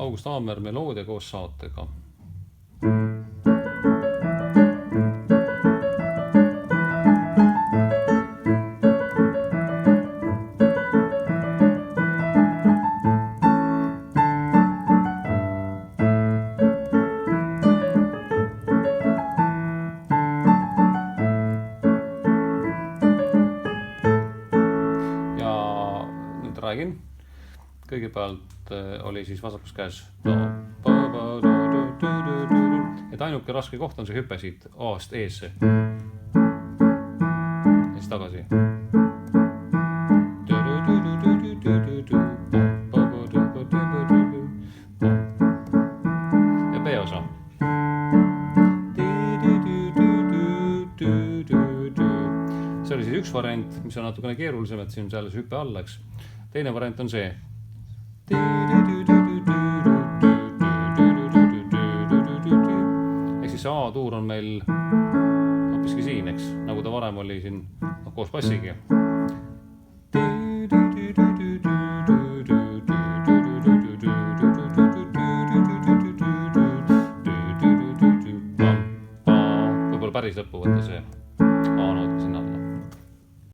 August Aamer meloodia koos saatega. Räägin. Kõigepealt oli siis vasakus käes et ainuke raske koht on see hüpe siit A-st E-sse ja siis tagasi ja B-osa see oli siis üks variant, mis on natukene keerulisem, et siin selles hüpe all läks. Teine variant on see. Ehk siis see A-tuur on meil hoopiski siin, eks, nagu ta varem oli siin koos bassigi. Võib-olla päris lõppu võtta see.